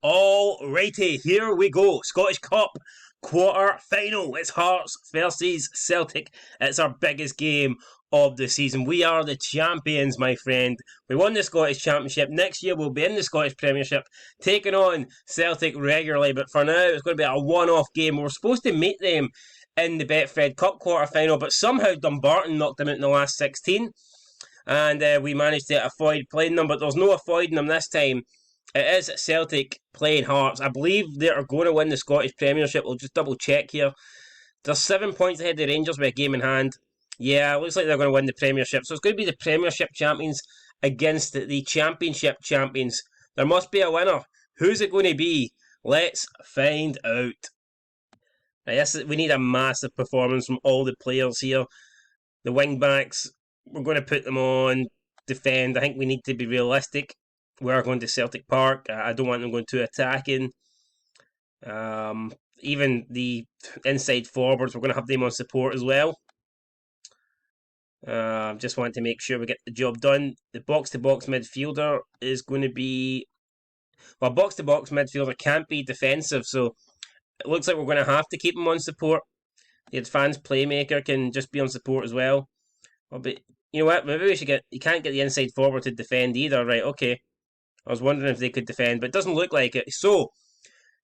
Alrighty, here we go. Scottish Cup quarter final. It's Hearts versus Celtic. It's our biggest game of the season. We are the champions, my friend. We won the Scottish Championship. Next year we'll be in the Scottish Premiership, taking on Celtic regularly. But for now, it's going to be a one-off game. We're supposed to meet them in the Betfred Cup quarter final, but somehow Dumbarton knocked them out in the last 16. And we managed to avoid playing them, but there's no avoiding them this time. It is Celtic playing Hearts. I believe they are going to win the Scottish Premiership. We'll just double check here. They're 7 points ahead of the Rangers with a game in hand. Yeah, it looks like they're going to win the Premiership. So it's going to be the Premiership champions against the Championship champions. There must be a winner. Who's it going to be? Let's find out. Now, yes, we need a massive performance from all the players here. The wing backs, we're going to put them on defend. I think we need to be realistic. We are going to Celtic Park. I don't want them going too attacking. Even the inside forwards, we're going to have them on support as well. Just want to make sure we get the job done. The box-to-box midfielder is going to be... Well, box-to-box midfielder can't be defensive, so it looks like we're going to have to keep him on support. The advanced playmaker can just be on support as well. But you know what? Maybe we should get... You can't get the inside forward to defend either. Right, okay. I was wondering if they could defend, but it doesn't look like it. So,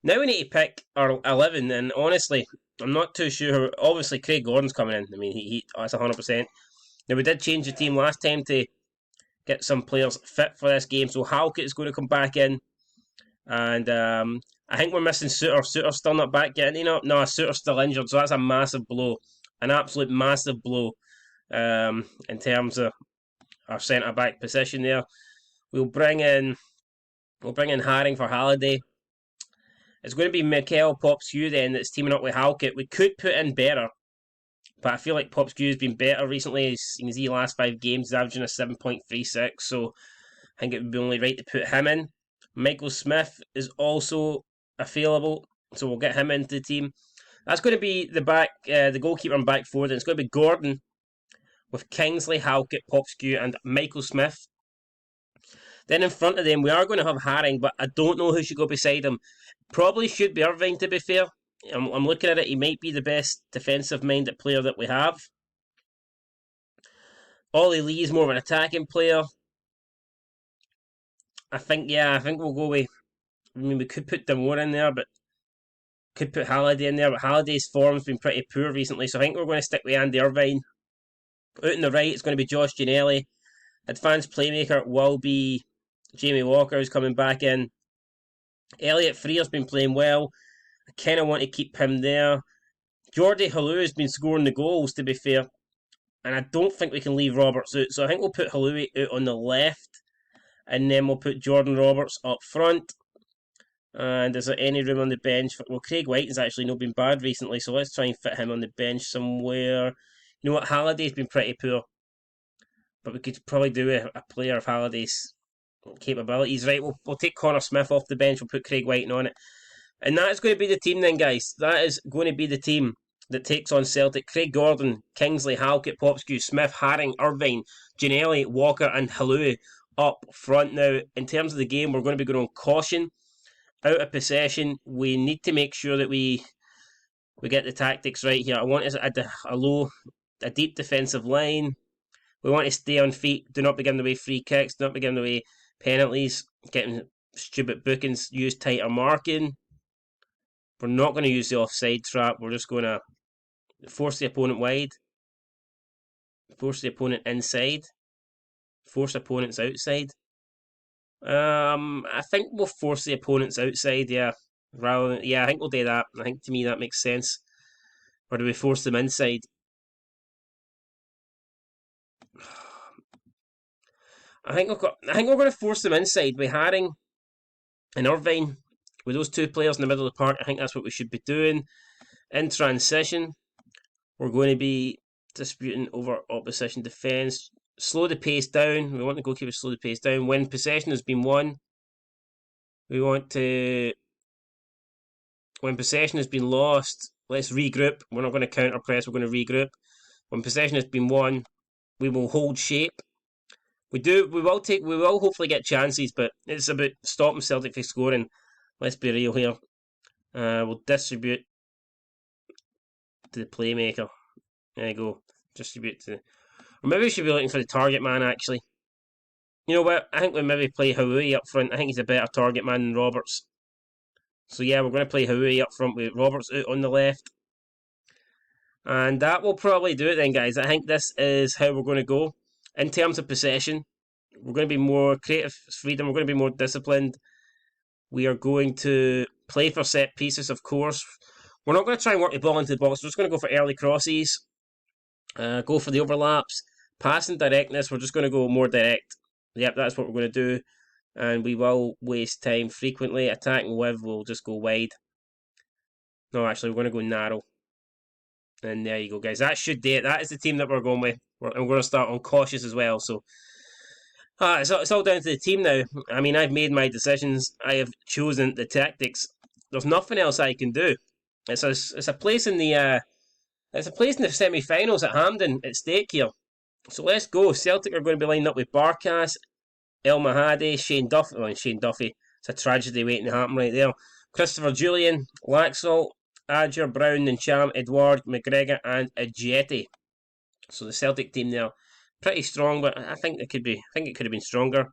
now we need to pick our 11, and honestly, I'm not too sure. Obviously, Craig Gordon's coming in. I mean, that's 100%. Now, we did change the team last time to get some players fit for this game, so Halkett is going to come back in. And I think we're missing Suter. Suter's still not back yet, you know? No, Suter's still injured, so that's a massive blow. An absolute massive blow in terms of our centre-back position there. We'll bring in Haring for Halliday. It's going to be Mikel Popescu then that's teaming up with Halkett. We could put in better, but I feel like Popescu's been better recently. In his last 5 games, he's averaging a 7.36, so I think it would be only right to put him in. Michael Smith is also available, so we'll get him into the team. That's going to be the goalkeeper and back forward, and it's going to be Gordon with Kingsley, Halkett, Popescu, and Michael Smith. Then in front of them, we are going to have Haring, but I don't know who should go beside him. Probably should be Irvine, to be fair. I'm looking at it, he might be the best defensive-minded player that we have. Ollie Lee is more of an attacking player. I think we'll go with... I mean, we could put Damore in there, but... Could put Halliday in there, but Halliday's form's been pretty poor recently, so I think we're going to stick with Andy Irvine. Out on the right, it's going to be Josh Ginnelly. Advanced playmaker will be Jamie Walker, who's coming back in. Elliot Frear's been playing well. I kind of want to keep him there. Jordi Halou has been scoring the goals, to be fair. And I don't think we can leave Roberts out. So I think we'll put Halou out on the left. And then we'll put Jordan Roberts up front. And is there any room on the bench? Well, Craig White has actually not been bad recently. So let's try and fit him on the bench somewhere. You know what? Halliday's been pretty poor. But we could probably do a player of Halliday's capabilities. Right, we'll take Connor Smith off the bench. We'll put Craig White on it. And that is going to be the team then, guys. That is going to be the team that takes on Celtic. Craig Gordon, Kingsley, Halkett, Popescu, Smith, Haring, Irvine, Ginnelly, Walker and Halou up front. Now, in terms of the game, we're going to be going on caution. Out of possession, we need to make sure that we get the tactics right here. I want us at a deep defensive line. We want to stay on feet. Do not be giving away free kicks. Do not be giving away penalties. Getting stupid bookings. Use tighter marking. We're not going to use the offside trap. We're just going to force the opponent wide. Force the opponent inside. Force opponents outside. I think we'll force the opponents outside, yeah. I think we'll do that. I think to me that makes sense. Or do we force them inside? I think we're going to force them inside by Haring and Irvine. With those two players in the middle of the park, I think that's what we should be doing. In transition, we're going to be disputing over opposition defence. Slow the pace down. We want the goalkeeper to slow the pace down. When possession has been won, we want to... When possession has been lost, let's regroup. We're not going to counter press, we're going to regroup. When possession has been won, we will hold shape. We will hopefully get chances, but it's about stopping Celtic from scoring. Let's be real here. We'll distribute to the playmaker. There you go. Distribute to... Or maybe we should be looking for the target man, actually. You know what? I think we maybe play Haui up front. I think he's a better target man than Roberts. So yeah, we're going to play Haui up front with Roberts out on the left. And that will probably do it then, guys. I think this is how we're going to go. In terms of possession, we're going to be more creative freedom. We're going to be more disciplined. We are going to play for set pieces, of course. We're not going to try and work the ball into the box. We're just going to go for early crosses. Go for the overlaps. Passing directness, we're just going to go more direct. Yep, that's what we're going to do. And we will waste time frequently. Attacking with, we'll just go wide. No, actually, we're going to go narrow. And there you go, guys. That should do it. That is the team that we're going with. And we're going to start on cautious as well. So it's all down to the team now. I mean, I've made my decisions. I have chosen the tactics. There's nothing else I can do. It's a place in the semi-finals at Hampden at stake here. So let's go. Celtic are going to be lined up with Barkas, El Mahadi, Shane Duffy. Oh, Shane Duffy. It's a tragedy waiting to happen right there. Christopher Julian, Laxalt, Adger, Brown, Ncham, Edouard, McGregor, and Ajeti. So the Celtic team there, pretty strong, but I think it could have been stronger.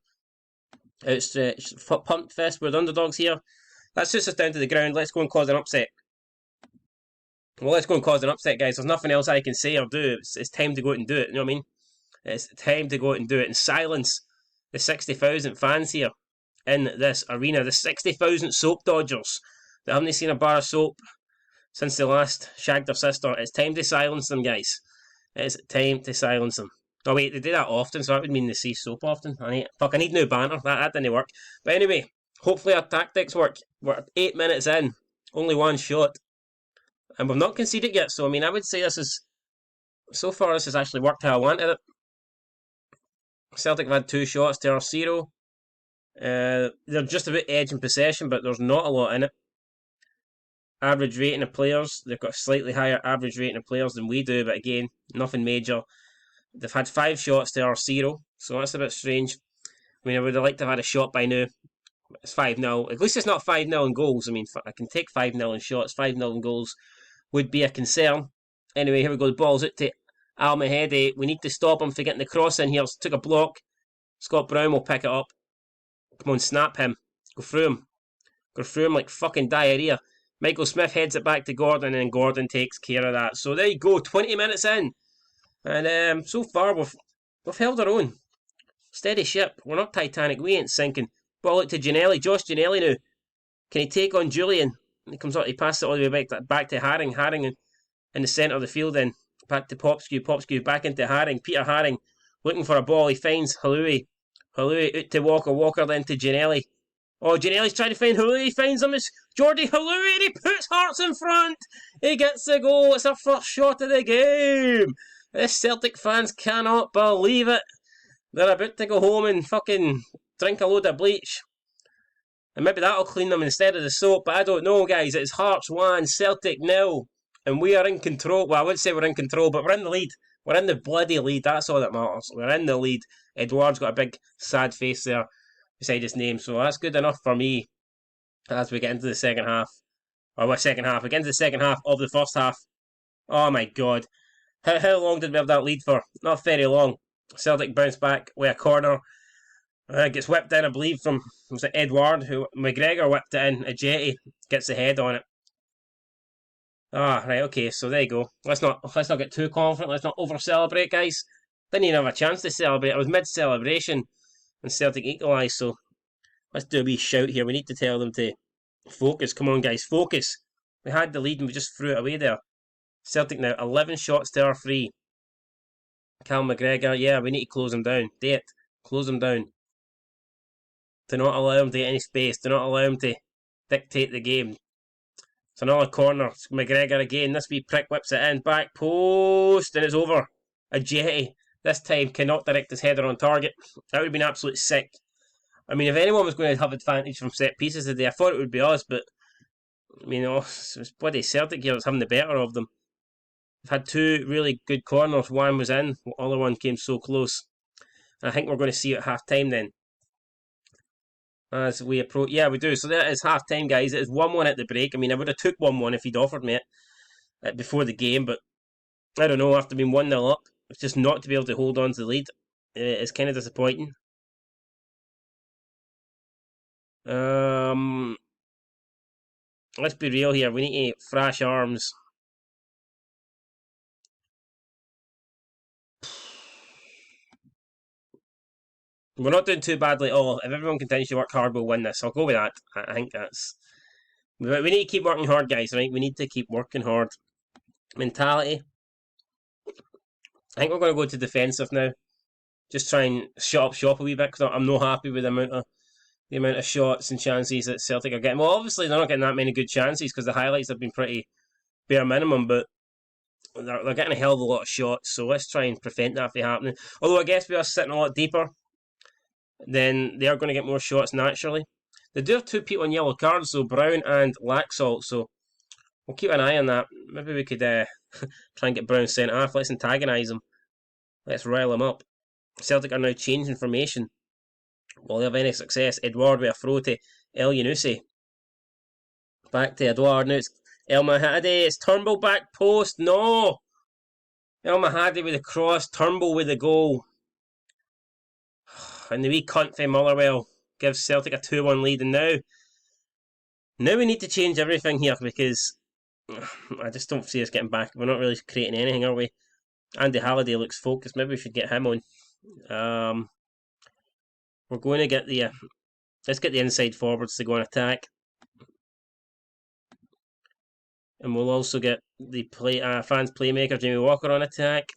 Outstretched, pumped fist. We're the underdogs here. That suits us down to the ground. Let's go and cause an upset. Well, let's go and cause an upset, guys. There's nothing else I can say or do. It's time to go out and do it. You know what I mean? It's time to go out and do it and silence the 60,000 fans here in this arena. The 60,000 soap dodgers that haven't seen a bar of soap since they last shagged their sister. It's time to silence them, guys. It's time to silence them. Oh wait, they do that often, so that would mean they see soap often. I need new banter. That didn't work. But anyway, hopefully our tactics work. We're 8 minutes in. Only one shot. And we've not conceded yet, so I mean, I would say so far this has actually worked how I wanted it. Celtic have had 2 shots to our 0. They're just about edge in possession, but there's not a lot in it. Average rating of players, they've got a slightly higher average rating of players than we do, but again, nothing major. They've had 5 shots to our 0, so that's a bit strange. I mean, I would have liked to have had a shot by now. It's 5-0. At least it's not 5-0 in goals. I mean, I can take 5-0 in shots. 5-0 in goals would be a concern. Anyway, here we go. The ball's out to Al Mahedi. We need to stop him for getting the cross in here. Took a block. Scott Brown will pick it up. Come on, snap him. Go through him. Go through him like fucking diarrhea. Michael Smith heads it back to Gordon, and Gordon takes care of that. So there you go. 20 minutes in. And so far, we've held our own. Steady ship. We're not Titanic. We ain't sinking. Ball out to Ginnelly. Josh Ginnelly now. Can he take on Julian? He comes out. He passes it all the way back to Haring. Haring in the centre of the field then. Back to Popskew. Popskew back into Haring. Peter Haring looking for a ball. He finds Halloui. Halloui out to Walker. Walker then to Ginnelly. Oh, Ginnelly's trying to find Halloui. He finds him. It's Jordy Halloui and he puts Hearts in front. He gets the goal. It's our first shot of the game. The Celtic fans cannot believe it. They're about to go home and fucking drink a load of bleach. And maybe that'll clean them instead of the soap, but I don't know, guys. It's Hearts 1, Celtic 0. And we are in control. Well, I wouldn't say we're in control, but we're in the lead. We're in the bloody lead. That's all that matters. We're in the lead. Edouard's got a big sad face there beside his name, so that's good enough for me as we get into the second half. Or what second half? We get into the second half of the first half. Oh my god. How long did we have that lead for? Not very long. Celtic bounced back with a corner. Gets whipped in, I believe, from was it Edouard, who McGregor whipped it in. Ajeti gets the head on it. Right, okay, so there you go. Let's not get too confident. Let's not over celebrate, guys. Didn't even have a chance to celebrate. I was mid celebration and Celtic equalised. So let's do a wee shout here. We need to tell them to focus. Come on, guys, focus. We had the lead and we just threw it away there. Celtic now 11 shots to our 3. Cal McGregor, yeah, we need to close him down. Do it. Close him down. Do not allow him to get any space. Do not allow him to dictate the game. It's another corner. It's McGregor again. This wee prick whips it in. Back post. And it's over. Ajeti this time cannot direct his header on target. That would have been absolutely sick. I mean, if anyone was going to have advantage from set pieces today, I thought it would be us. But, I mean, it's bloody Celtic here that's having the better of them. We've had 2 really good corners. One was in. The other one came so close. And I think we're going to see it at half time then. as we approach. Yeah, we do. So that is half time, guys. It is 1-1 at the break. I mean, I would have took 1-1 if he'd offered me it before the game, but I don't know. After being 1-0 up, it's just not to be able to hold on to the lead is kind of disappointing. Let's be real here. We need to thrash arms. We're not doing too badly at all. If everyone continues to work hard, we'll win this. I'll go with that. I think that's. We need to keep working hard, guys, right? We need to keep working hard. Mentality. I think we're going to go to defensive now. Just try and shut up shop a wee bit because I'm not happy with the amount of shots and chances that Celtic are getting. Well, obviously they're not getting that many good chances because the highlights have been pretty bare minimum, but they're getting a hell of a lot of shots. So let's try and prevent that from happening. Although I guess we are sitting a lot deeper, then they are going to get more shots naturally. They do have 2 people on yellow cards, so Brown and Laxalt, so we'll keep an eye on that. Maybe we could try and get Brown sent off. Let's antagonise him. Let's rile him up. Celtic are now changing formation. Will they have any success? Edouard with a throw to El Yunusi. Back to Edouard. Now it's El Mahadi. It's Turnbull back post. No! El Mahadi with the cross. Turnbull with the goal. And the wee cunt from Motherwell gives Celtic a 2-1 lead. And now we need to change everything here because I just don't see us getting back. We're not really creating anything, are we? Andy Halliday looks focused. Maybe we should get him on. We're going to get the let's get the inside forwards to go and attack, and we'll also get the fans playmaker Jamie Walker on attack.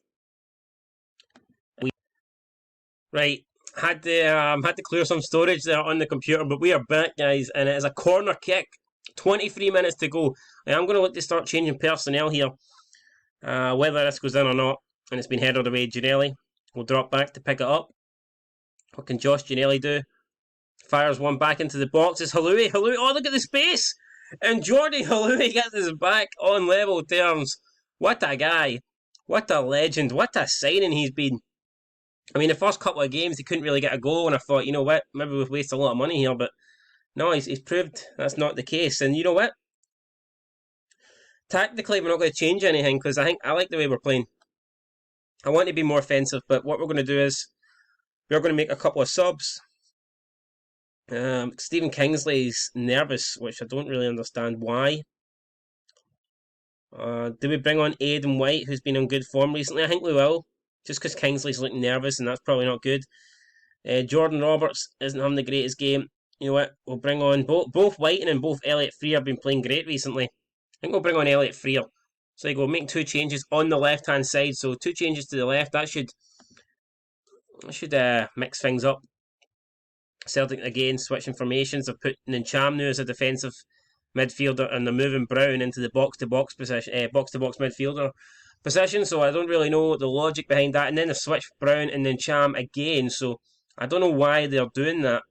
Right, had to clear some storage there on the computer, but we are back, guys, and it is a corner kick. 23 minutes to go. I'm going to look to start changing personnel here, whether this goes in or not, and it's been headed away. Ginnelly will drop back to pick it up. What can Josh Ginnelly do? Fires one back into the box. It's Halloui. Oh, look at the space! And Jordi Halloui gets his back on level terms. What a guy. What a legend. What a signing he's been. I mean, the first couple of games he couldn't really get a goal, and I thought, you know what, maybe we've wasted a lot of money here, but no, he's proved that's not the case. And you know what? Tactically, we're not going to change anything because I like the way we're playing. I want to be more offensive, but what we're going to do is we're going to make a couple of subs. Stephen Kingsley's nervous, which I don't really understand why. Do we bring on Aidan White, who's been on good form recently? I think we will, just because Kingsley's looking nervous, and that's probably not good. Jordan Roberts isn't having the greatest game. You know what? We'll bring on both Whiting and both Elliot Freer have been playing great recently. I think we'll bring on Elliot Freer. So you go make 2 changes on the left hand side. So 2 changes to the left. That should mix things up. Celtic again switching formations. They've put Ncham as a defensive midfielder, and they're moving Brown into the box-to-box position, box-to-box midfielder position. So I don't really know the logic behind that. And then they switched Brown and Ncham again. So I don't know why they're doing that.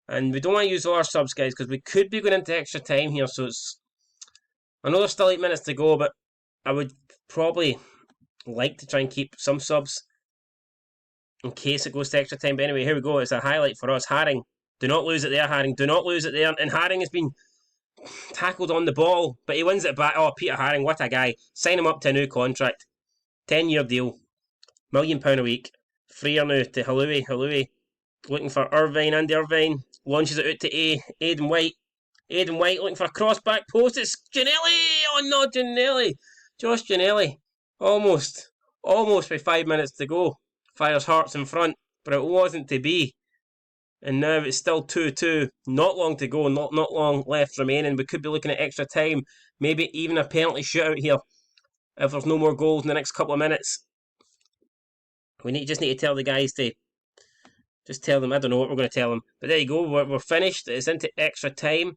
And we don't want to use all our subs, guys, because we could be going into extra time here. So I know there's still 8 minutes to go, but I would probably like to try and keep some subs in case it goes to extra time. But anyway, here we go. It's a highlight for us. Haring. Do not lose it there, Haring. Do not lose it there. And Haring has been tackled on the ball, but he wins it back. Oh, Peter Haring, what a guy. Sign him up to a new contract. 10-year deal. £1 million a week. Freer now to Halloui. Halloui looking for Irvine. Andy Irvine launches it out to Aidan White. Aidan White looking for a cross back post. It's Ginnelly! Oh no, Ginnelly! Josh Ginnelly. Almost with 5 minutes to go. Fires Hearts in front, but it wasn't to be. And now it's still 2-2. Not long to go, not long left remaining. We could be looking at extra time. Maybe even a penalty shootout here if there's no more goals in the next couple of minutes. We just need to tell the guys to just tell them. I don't know what we're going to tell them. But there you go. We're finished. It's into extra time.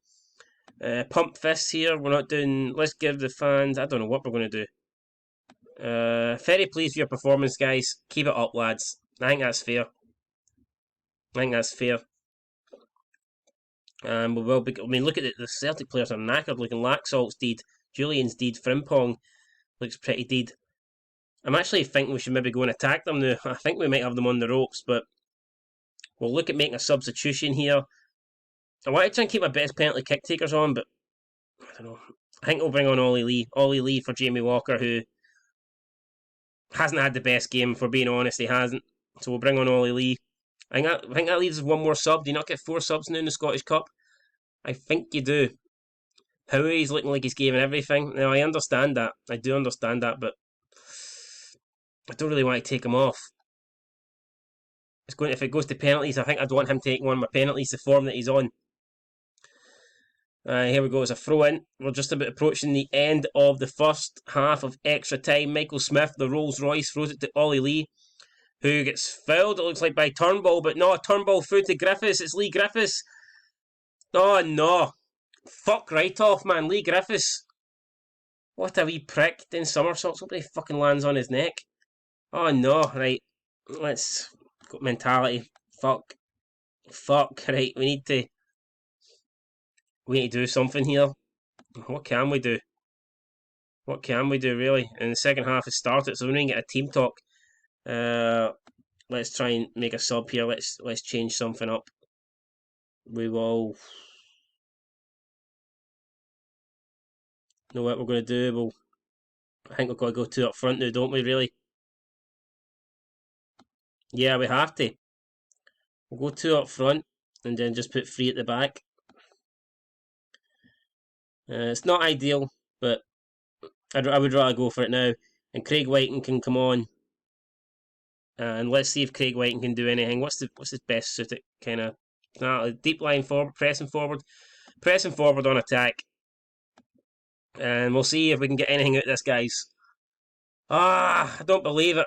Pump fists here. We're not doing. Let's give the fans. I don't know what we're going to do. Very pleased with your performance, guys. Keep it up, lads. I think that's fair. We will be. I mean, look at it. The Celtic players are knackered looking. Laxalt's deed. Julian's deed. Frimpong looks pretty deed. I'm actually thinking we should maybe go and attack them now. I think we might have them on the ropes, but we'll look at making a substitution here. I want to try and keep my best penalty kick takers on, but I don't know. I think we'll bring on Ollie Lee. Ollie Lee for Jamie Walker, who hasn't had the best game, for being honest, he hasn't. So we'll bring on Ollie Lee. I think that leaves us one more sub. Do you not get 4 subs now in the Scottish Cup? I think you do. Howie's looking like he's giving everything. Now, I understand that. I do understand that, but I don't really want to take him off. If it goes to penalties, I think I'd want him taking one of my penalties, the form that he's on. Here we go, it's a throw in. We're just about approaching the end of the first half of extra time. Michael Smith, the Rolls Royce, throws it to Ollie Lee, who gets fouled, it looks like, by Turnbull, but no, Turnbull through to Griffiths. It's Lee Griffiths. Oh no. Fuck right off, man. Lee Griffiths. What a wee prick. Doing somersaults. Nobody fucking lands on his neck. Oh no. Right. Let's go mentality. Fuck. Right. We need to do something here. What can we do? What can we do, really? And the second half has started, so we need to get a team talk. Let's try and make a sub here. Let's change something up. We will. Know what we're going to do? I think we've got to go 2 up front now, don't we, really? Yeah, we have to. We'll go 2 up front and then just put 3 at the back. It's not ideal, but I would rather go for it now. And Craig Whiting can come on. And let's see if Craig Whiting can do anything. What's his best suited kind of deep line forward, pressing forward on attack. And we'll see if we can get anything out of this, guys. I don't believe it.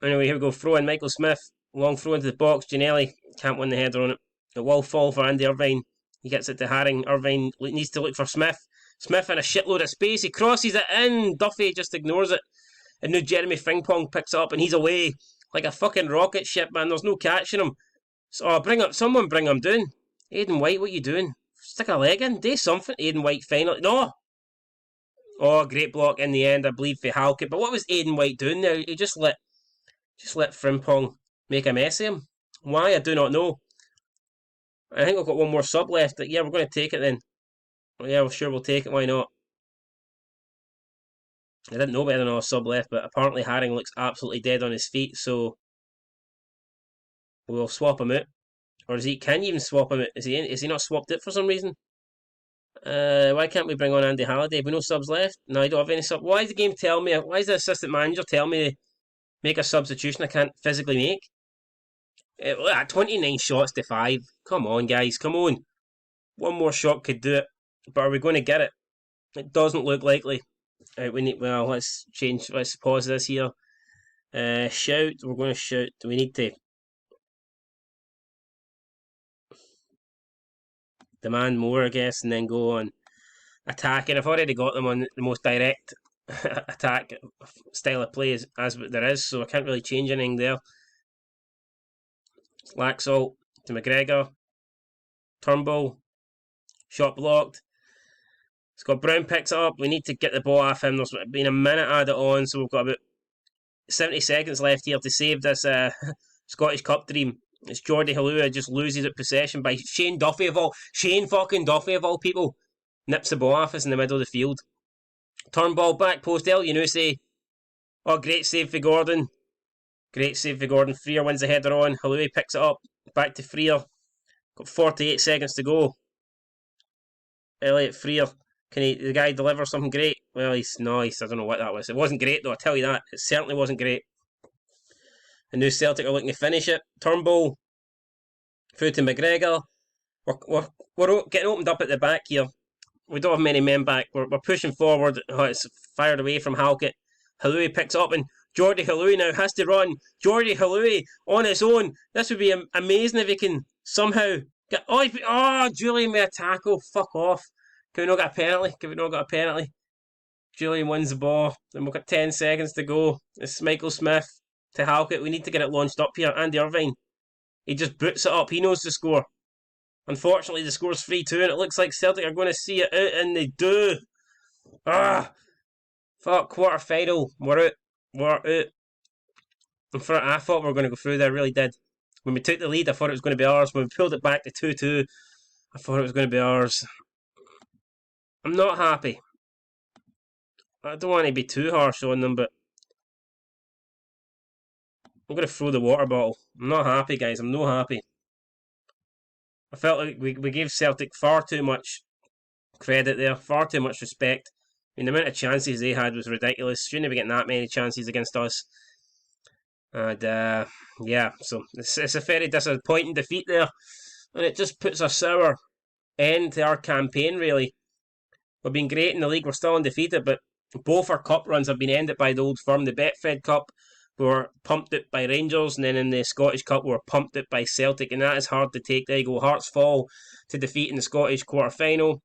Anyway, here we go. Throw in Michael Smith. Long throw into the box. Giannelli can't win the header on it. It will fall for Andy Irvine. He gets it to Haring. Irvine needs to look for Smith. Smith in a shitload of space. He crosses it in. Duffy just ignores it. And now Jeremy Frimpong picks it up and he's away like a fucking rocket ship, man. There's no catching him. So someone bring him down. Aidan White, what are you doing? Stick a leg in. Do something. Aidan White finally. No! Oh, great block in the end, I believe, for Halkett. But what was Aidan White doing there? He just let Frimpong make a mess of him. Why? I do not know. I think we've got one more sub left. Yeah, we're going to take it then. Yeah, well, sure, we'll take it. Why not? I didn't know better than a sub left, but apparently Haring looks absolutely dead on his feet, so we'll swap him out. Or can you even swap him out? Is he not swapped it for some reason? Why can't we bring on Andy Halliday? Have we no subs left? No, I don't have any subs. Why does the game tell me? Why does the assistant manager tell me to make a substitution I can't physically make? 29 shots to 5. Come on, guys, come on. One more shot could do it. But are we going to get it? It doesn't look likely. Right, let's change. Let's pause this here. Shout. We're going to shout. Do we need to demand more, I guess, and then go on attacking? I've already got them on the most direct attack style of play as there is, so I can't really change anything there. Laxalt to McGregor. Turnbull. Shot blocked. Scott Brown picks it up. We need to get the ball off him. There's been a minute added on, so we've got about 70 seconds left here to save this Scottish Cup dream. It's Jordi Halua just loses at possession by Shane fucking Duffy of all people. Nips the ball off us in the middle of the field. Turnbull back post El Yunusi. Oh, great save for Gordon. Freer wins the header on. Halua picks it up. Back to Freer. Got 48 seconds to go. Elliot Freer. Can the guy deliver something great? Well, he's nice. I don't know what that was. It wasn't great though, I tell you that. It certainly wasn't great. And now Celtic are looking to finish it. Turnbull. Through to McGregor. We're getting opened up at the back here. We don't have many men back. We're pushing forward. It's fired away from Halkett. Halui picks up and Jordi Halui now has to run. Jordi Halui on his own. This would be amazing if he can somehow get... Julian with a tackle. Fuck off. Can we not get a penalty? Julian wins the ball. Then we've got 10 seconds to go. It's Michael Smith to Halkett. We need to get it launched up here. Andy Irvine. He just boots it up. He knows the score. Unfortunately, the score's 3-2 and it looks like Celtic are going to see it out, and they do. Fuck, quarter final. We're out. I thought we were going to go through there, I really did. When we took the lead, I thought it was going to be ours. When we pulled it back to 2-2, I thought it was going to be ours. I'm not happy. I don't want to be too harsh on them, but I'm going to throw the water bottle. I'm not happy, guys. I'm not happy. I felt like we gave Celtic far too much credit there, far too much respect. I mean, the amount of chances they had was ridiculous. Shouldn't be getting that many chances against us. And yeah, so it's a very disappointing defeat there. And it just puts a sour end to our campaign, really. We've been great in the league, we're still undefeated, but both our cup runs have been ended by the Old Firm. The Betfred Cup, we were pumped it by Rangers, and then in the Scottish Cup, we were pumped it by Celtic, and that is hard to take. There you go, Hearts fall to defeat in the Scottish quarter-final.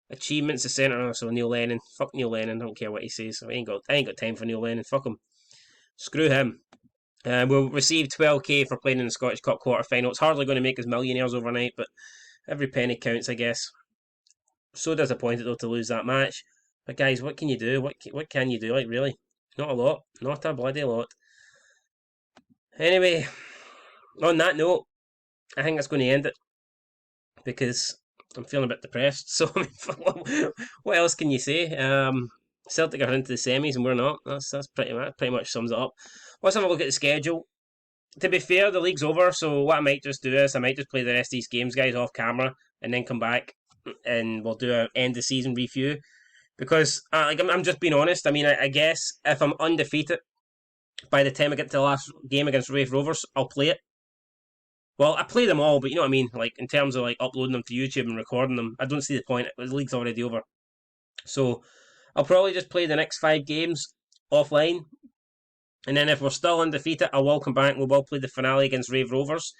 Achievements, the centre, so Neil Lennon. Fuck Neil Lennon, I don't care what he says. I ain't got time for Neil Lennon, fuck him. Screw him. We'll receive 12k for playing in the Scottish Cup quarter-final. It's hardly going to make us millionaires overnight, but every penny counts, I guess. So disappointed though to lose that match. But guys, what can you do? What can you do? Like, really? Not a lot. Not a bloody lot. Anyway, on that note, I think that's going to end it. Because I'm feeling a bit depressed. So, I mean, what else can you say? Celtic are into the semis and we're not. That's pretty much sums it up. Let's have a look at the schedule. To be fair, the league's over, so what I might just do is I might just play the rest of these games, guys, off camera, and then come back and we'll do an end of season review. Because I'm just being honest. I mean, I guess if I'm undefeated by the time I get to the last game against Raith Rovers, I'll play it. Well, I play them all, but you know what I mean. Like in terms of like uploading them to YouTube and recording them, I don't see the point. The league's already over, so I'll probably just play the next 5 games offline. And then if we're still undefeated, I will come back and we will play the finale against Raith Rovers.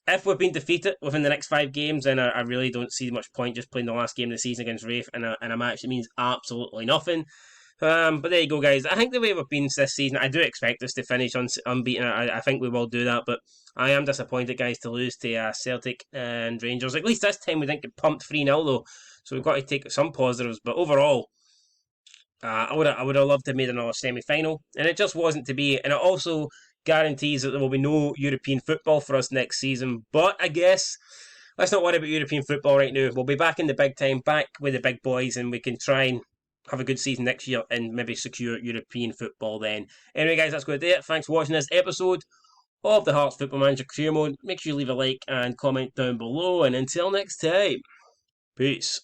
If we've been defeated within the next 5 games, then I really don't see much point just playing the last game of the season against Raith in a match that means absolutely nothing. But there you go, guys. I think the way we've been this season, I do expect us to finish unbeaten. I think we will do that, but I am disappointed, guys, to lose to Celtic and Rangers. At least this time we didn't get pumped 3-0 though, so we've got to take some positives. But overall, I would have loved to have made another semi-final, and it just wasn't to be. And it also guarantees that there will be no European football for us next season. But I guess let's not worry about European football right now. We'll be back in the big time, back with the big boys, and we can try and have a good season next year and maybe secure European football then. Anyway, guys, that's going to do it. Thanks for watching this episode of the Hearts Football Manager Career Mode. Make sure you leave a like and comment down below, and until next time, peace.